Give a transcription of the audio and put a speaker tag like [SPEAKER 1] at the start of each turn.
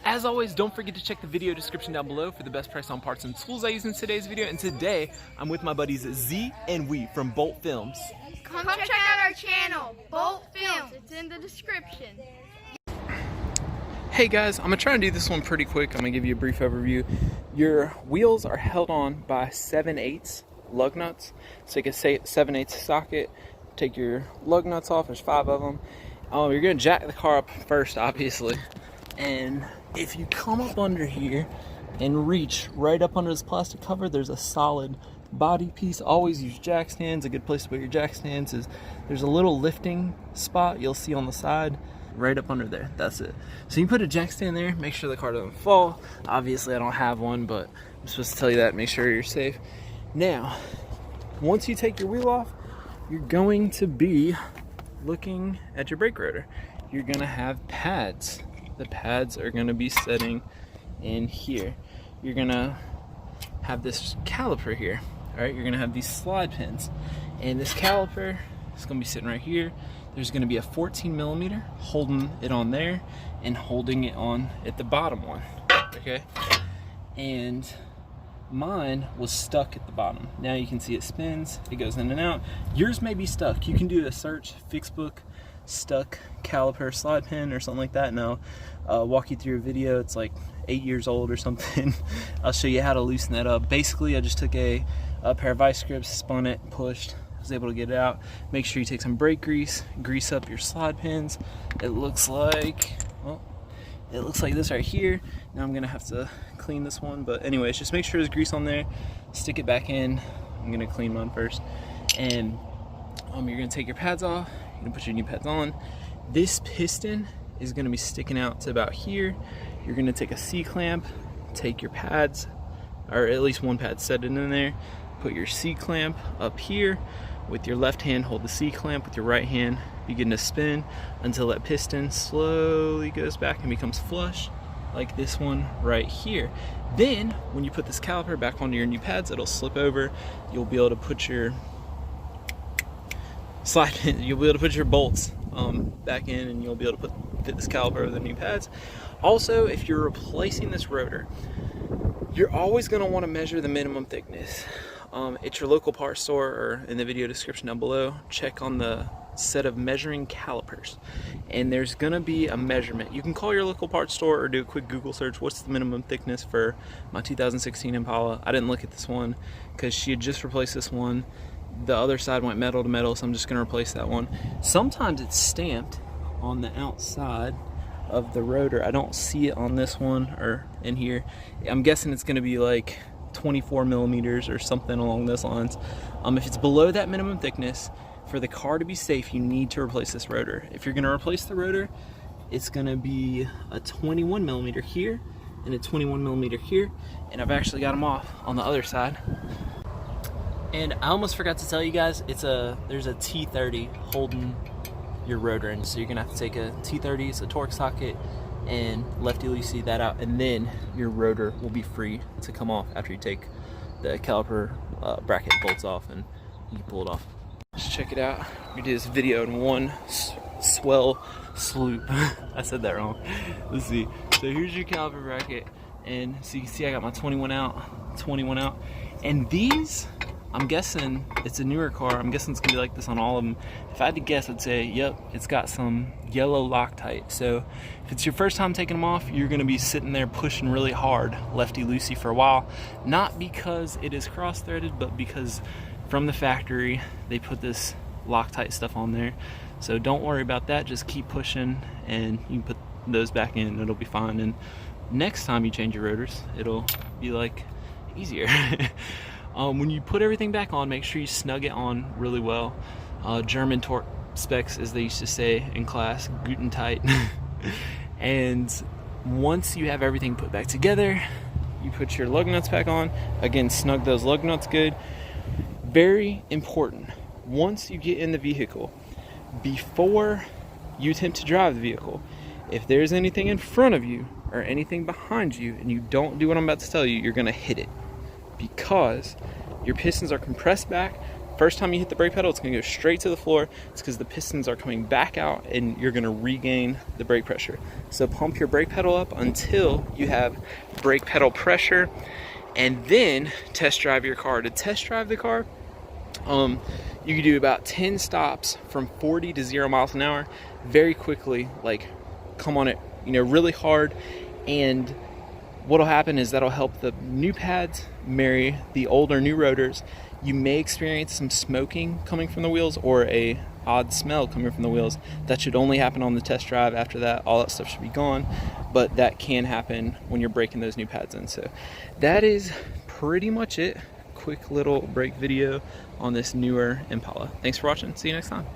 [SPEAKER 1] As always, don't forget to check the video description down below for the best price on parts and tools I use in today's video. And today, I'm with my buddies Z and We from Bolt Films.
[SPEAKER 2] Come check out our channel, Bolt Films. It's in the description.
[SPEAKER 1] Hey guys, I'm gonna try and do this one pretty quick. I'm gonna give you a brief overview. Your wheels are held on by 7/8 lug nuts. So take a 7/8 socket, take your lug nuts off, there's 5 of them. You're gonna jack the car up first, obviously. And if you come up under here and reach right up under this plastic cover, there's a solid body piece. Always use jack stands. A good place to put your jack stands is there's a little lifting spot you'll see on the side right up under there. That's it. So you put a jack stand there, make sure the car doesn't fall. Obviously I don't have one, but I'm supposed to tell you that. Make sure you're safe. Now, once you take your wheel off, you're going to be looking at your brake rotor. You're gonna have pads. The pads are gonna be sitting in here. You're gonna have this caliper here. All right, you're gonna have these slide pins, and this caliper is gonna be sitting right here. There's gonna be a 14mm holding it on there and holding it on at the bottom one, okay? And mine was stuck at the bottom. Now you can see it spins, it goes in and out. Yours may be stuck. You can do a search, Fixbook, stuck caliper slide pin or something like that, and I'll walk you through a video. It's like 8 years old or something. I'll show you how to loosen that up. Basically, I just took a pair of vice grips, spun it, pushed, was able to get it out. Make sure you take some brake grease, grease up your slide pins. It looks like, well, it looks like this right here. Now I'm gonna have to clean this one, but anyways, just make sure there's grease on there, stick it back in. I'm gonna clean mine first. And you're gonna take your pads off, you're gonna put your new pads on. This piston is gonna be sticking out to about here. You're gonna take a C-clamp, take your pads, or at least one pad, set it in there, put your C-clamp up here. With your left hand, hold the C-clamp. With your right hand, begin to spin until that piston slowly goes back and becomes flush, like this one right here. Then, when you put this caliper back onto your new pads, it'll slip over. You'll be able to put your slide in, you'll be able to put your bolts back in, and you'll be able to fit this caliper over the new pads. Also, if you're replacing this rotor, you're always going to want to measure the minimum thickness. At your local parts store or in the video description down below, check on the set of measuring calipers, and there's gonna be a measurement. You can call your local parts store or do a quick Google search. What's the minimum thickness for my 2016 Impala? I didn't look at this one because she had just replaced this one. The other side went metal to metal, so I'm just gonna replace that one. Sometimes it's stamped on the outside of the rotor. I don't see it on this one or in here. I'm guessing it's gonna be like 24mm or something along those lines. If it's below that minimum thickness, for the car to be safe, you need to replace this rotor. If you're gonna replace the rotor, it's gonna be a 21mm here and a 21mm here, and I've actually got them off on the other side. And I almost forgot to tell you guys, there's a T30 holding your rotor in, so you're gonna have to take a T30, it's a torque socket, and lefty-loosey that out, and then your rotor will be free to come off after you take the caliper bracket bolts off, and you can pull it off. Just check it out. We did this video in one swell swoop. I said that wrong. Let's see. So here's your caliper bracket, and so you can see I got my 21 out, and these, I'm guessing it's a newer car. I'm guessing it's gonna be like this on all of them. If I had to guess, I'd say, yep, it's got some yellow Loctite. So if it's your first time taking them off, you're gonna be sitting there pushing really hard, lefty-loosey for a while. Not because it is cross-threaded, but because from the factory, they put this Loctite stuff on there. So don't worry about that, just keep pushing, and you can put those back in, and it'll be fine. And next time you change your rotors, it'll be like easier. When you put everything back on, make sure you snug it on really well. German torque specs, as they used to say in class, guten tight. And once you have everything put back together, you put your lug nuts back on. Again, snug those lug nuts good. Very important, once you get in the vehicle, before you attempt to drive the vehicle, if there's anything in front of you or anything behind you and you don't do what I'm about to tell you, you're gonna hit it, because your pistons are compressed back, First time you hit the brake pedal, it's going to go straight to the floor. It's because the pistons are coming back out and you're going to regain the brake pressure. So pump your brake pedal up until you have brake pedal pressure, and then test drive your car. To test drive the car, you can do about 10 stops from 40 to 0 miles an hour very quickly, like come on it, really hard. And what'll happen is that'll help the new pads marry the older new rotors. You may experience some smoking coming from the wheels or a odd smell coming from the wheels. That should only happen on the test drive. After that, all that stuff should be gone, but that can happen when you're breaking those new pads in. So that is pretty much it. Quick little brake video on this newer Impala. Thanks for watching. See you next time.